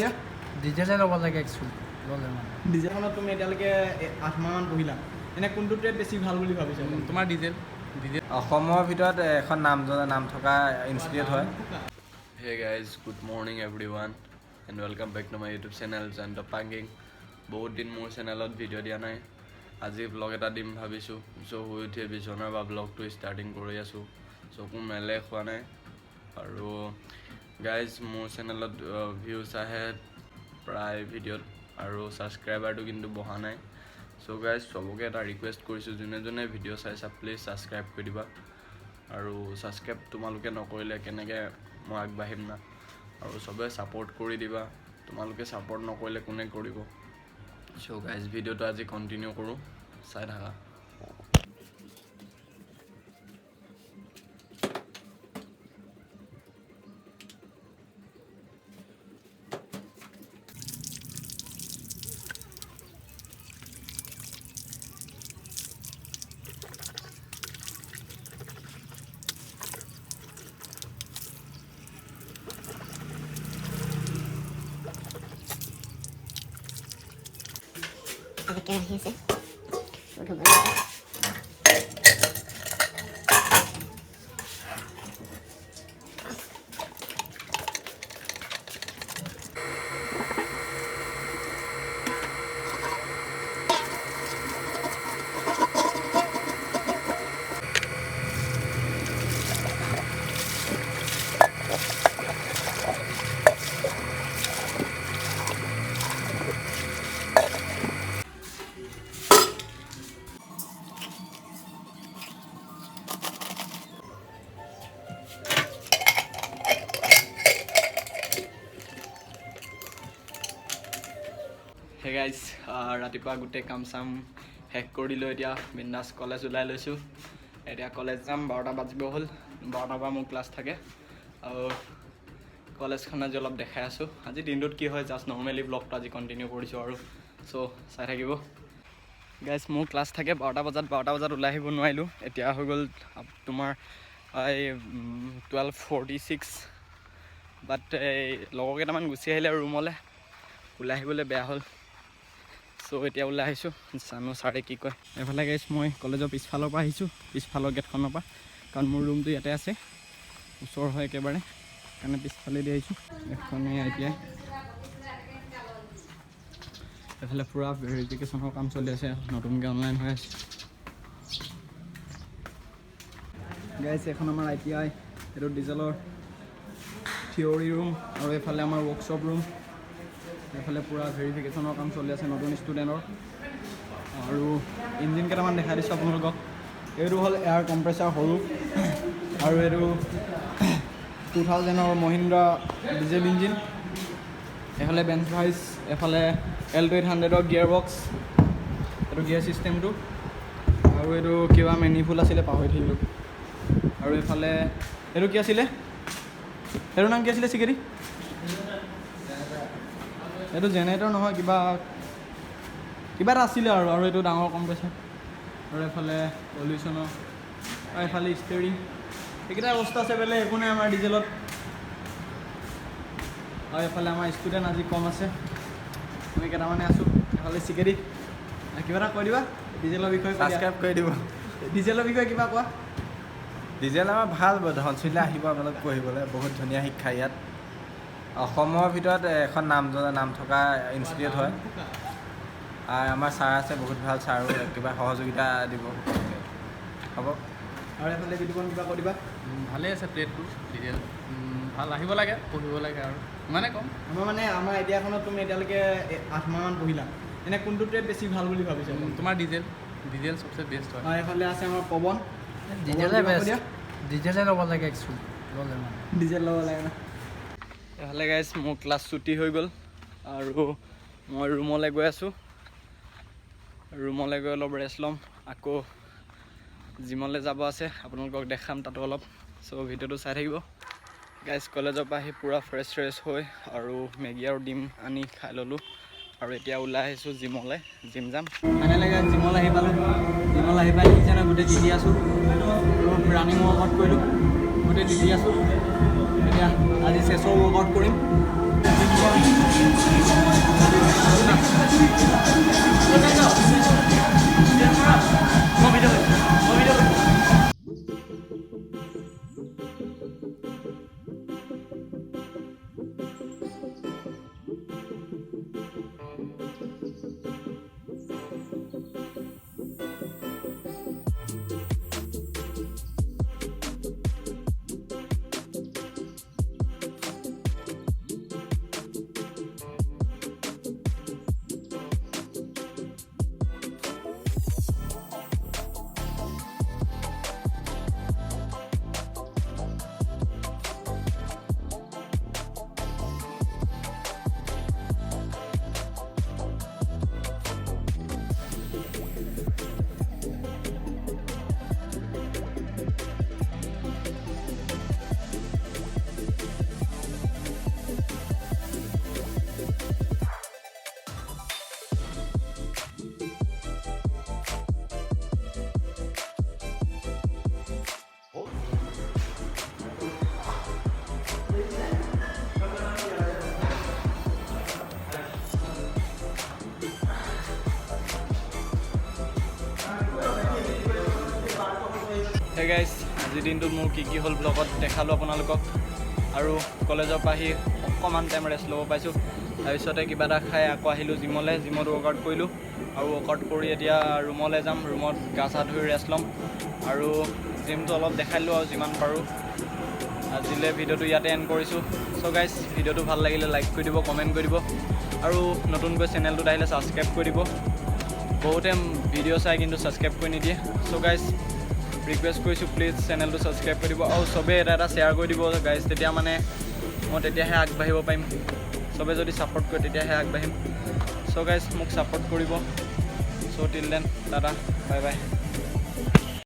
দিয়া ডিজেলে ল'ব লাগে একচুৱেলি ল'লে মানে ডিজেলখনত তুমি এতিয়ালৈকে 8 মাহমান পঢ়িলা এনে কোনটো ট্ৰেড বেছি ভাল বুলি ভাবিছা তোমাৰ ডিজেল অসমৰ ভিতৰত এখন নাম থকা ইনষ্টিটিউট হয় Hey guys, good morning everyone and welcome back to my YouTube channel Joyanta Panging. বহুত দিন মোৰ চেনেলত ভিডিঅ' দিয়া নাই আজি ব্লগ এটা দিম ভাবিছোঁ চ' শুই উঠি বিচনাৰ বা ব্লগটো ষ্টাৰ্টিং কৰি আছোঁ চকু মেলে খোৱা নাই আৰু গাইজ মোৰ চেনেলত ভিউজ আহে প্ৰায় ভিডিঅ'ত আৰু ছাবস্ক্ৰাইবাৰটো কিন্তু বহা নাই চ' গাইজ চবকে এটা ৰিকুৱেষ্ট কৰিছোঁ যোনে যোনে ভিডিঅ' চাইছা প্লিজ ছাবস্ক্ৰাইব কৰি দিবা আৰু ছাবস্ক্ৰাইব তোমালোকে নকৰিলে কেনেকৈ মই আগবাঢ়িম না আৰু চবে ছাপোৰ্ট কৰি দিবা তোমালোকে ছাপোৰ্ট নকৰিলে কোনে কৰিব চ' গাইজ ভিডিঅ'টো আজি কণ্টিনিউ কৰোঁ চাই থাকা Ada kerahnya sih. Udah banyak. Hey guys ৰাতিপুৱা গোটেই কাম চাম শেষ কৰি দিলোঁ এতিয়া বিন্দাছ কলেজ ওলাই লৈছোঁ এতিয়া কলেজ যাম 12টা বাজিব হ'ল 12টাৰ পৰা মোৰ ক্লাছ থাকে আৰু কলেজখন আজি অলপ দেখাই আছোঁ আজি দিনটোত কি হয় জাষ্ট নৰ্মেলি ব্লগটো আজি কণ্টিনিউ কৰিছোঁ আৰু চ' চাই থাকিব গাইজ মোৰ ক্লাছ থাকে 12টা বজাত ওলাই আহিব নোৱাৰিলোঁ এতিয়া হৈ গ'ল তোমাৰ এই 12:46 বাট এই লগৰ কেইটামান গুচি আহিলে ৰুমলৈ ওলাই আহিবলৈ বেয়া হ'ল চ' এতিয়া ওলাই আহিছোঁ জানো ছাৰে কি কয় এইফালে গাইজ মই কলেজৰ পিছফালৰ পৰা আহিছোঁ পিছফালৰ গেটখনৰ পৰা কাৰণ মোৰ ৰুমটো ইয়াতে আছে ওচৰ হয় একেবাৰে সেইকাৰণে পিছফালেদি আহিছোঁ গেটখনে এতিয়া এইফালে পূৰা ভেৰিফিকেশ্যনৰ কাম চলি আছে নতুনকৈ অনলাইন হৈ আছে গাইজ এখন আমাৰ ITI এইটো ডিজেলৰ থিয়ৰী ৰুম আৰু এইফালে আমাৰ ৱৰ্কশ্বপ ৰুম এইফালে পূৰা ভেৰিফিকেশ্যনৰ কাম চলি আছে নতুন ষ্টুডেণ্টৰ আৰু ইঞ্জিন কেইটামান দেখাই দিছোঁ আপোনালোকক এইটো হ'ল এয়াৰ কম্প্ৰেছাৰ সৰু আৰু এইটো 2000ৰ মহিন্দ্ৰা ডিজেল ইঞ্জিন এইফালে বেঞ্চ ভাইচ এইফালে L2800ৰ গিয়াৰ বক্স এইটো গিয়াৰ ছিষ্টেমটো আৰু এইটো কিবা মেনিফুল আছিলে পাহৰি থাকিলোঁ আৰু এইফালে এইটো কি আছিলে এইটোৰ নাম কি আছিলে চিকেৰি এইটো জেনেৰেটৰ নহয় কিবা এটা আছিলে আৰু এইটো ডাঙৰ কম্প্ৰেছাৰ আৰু এইফালে পলিউশ্যনৰ আৰু এইফালে ষ্টেৰিং এইকেইটা বস্তু আছে বেলেগ একো নাই আমাৰ ডিজেলত আৰু এইফালে আমাৰ ষ্টুডেণ্ট আজি কম আছে আমি কেইটামানে আছোঁ এইফালে চিকেৰি কিবা এটা কৈ দিবা ডিজেলৰ বিষয়ে ছাবস্ক্ৰাইব কৰি দিব ডিজেলৰ বিষয়ে কিবা কোৱা ডিজেল আমাৰ ভাল ধনশীলে আহিব আপোনালোক পঢ়িবলৈ বহুত ধুনীয়া শিক্ষা ইয়াত অসমৰ ভিতৰত এখন নাম থকা ইনষ্টিটিউট হয় আৰু আমাৰ ছাৰ আছে বহুত ভাল ছাৰো কিবা সহযোগিতা দিব হ'ব আৰু এইফালে বিদুকন কিবা কৈ দিবা ভালেই আছে প্লেটটো ডিজেল ভাল আহিব লাগে পঢ়িব লাগে আৰু ইমানে কম আমাৰ এতিয়াখনত তুমি এতিয়ালৈকে 8 মাহমান পঢ়িলা এনে কোনটো ট্ৰেড বেছি ভাল বুলি ভাবিছা তোমাৰ ডিজেল চবচে বেষ্ট হয় আৰু এইফালে আছে আমাৰ পৱন ডিজেলে বেষ্ট ডিজেলে ল'ব লাগে একচুৱেলি ল'লে মানে ডিজেল ল'ব লাগে না এইফালে গাইজ মোৰ ক্লাছ ছুটি হৈ গ'ল আৰু মই ৰুমলৈ গৈ আছোঁ ৰুমলৈ গৈ অলপ ৰেষ্ট ল'ম আকৌ জিমলৈ যাব আছে আপোনালোকক দেখাম তাতো অলপ চ' ভিডিঅ'টো চাই থাকিব গাইজ কলেজৰ পৰা আহি পূৰা ফ্ৰেছ হৈ আৰু মেগী আৰু ডিম আনি খাই ল'লোঁ আৰু এতিয়া ওলাই আহিছোঁ জিমলৈ জিম যাম ফাইনেলি গাইজ জিমলৈ আহি পালোঁ জিমলৈ আহি পাই দেখিছে গোটেই তিতি আছোঁ ৰানিং ৱৰ্কআউট কৰিলোঁ গোটেই তিতি আছোঁ এতিয়া আজি চেষ্টৰ ৱৰ্কআউট কৰিম হে গাইজ আজিৰ দিনটোত মোৰ কি হ'ল ব্লগত দেখালোঁ আপোনালোকক আৰু কলেজৰ পৰা আহি অকণমান টাইম ৰেষ্ট ল'ব পাইছোঁ তাৰপিছতে কিবা এটা খাই আকৌ আহিলোঁ জিমত ৱৰ্কআউট কৰিলোঁ আৰু ৱৰ্কআউট কৰি এতিয়া ৰুমলৈ যাম ৰুমত গা চা ধুই ৰেষ্ট ল'ম আৰু জিমটো অলপ দেখাই দিলোঁ আৰু যিমান পাৰোঁ আজিলৈ ভিডিঅ'টো ইয়াতে এণ্ড কৰিছোঁ চ' গাইজ ভিডিঅ'টো ভাল লাগিলে লাইক কৰি দিব কমেণ্ট কৰি দিব আৰু নতুনকৈ চেনেলটোত আহিলে ছাবস্ক্ৰাইব কৰি দিব বহুতে ভিডিঅ' চাই কিন্তু ছাবস্ক্ৰাইব কৰি নিদিয়ে চ' গাইজ ৰিকুৱেষ্ট কৰিছোঁ প্লিজ চেনেলটো ছাবস্ক্ৰাইব কৰি দিব আৰু চবেই এটা শ্বেয়াৰ কৰি দিব গাইজ তেতিয়া মানে মই তেতিয়াহে আগবাঢ়িব পাৰিম চবে যদি ছাপোৰ্ট কৰে তেতিয়াহে আগবাঢ়িম চ' গাইজ মোক ছাপোৰ্ট কৰিব চ' till then tata bye bye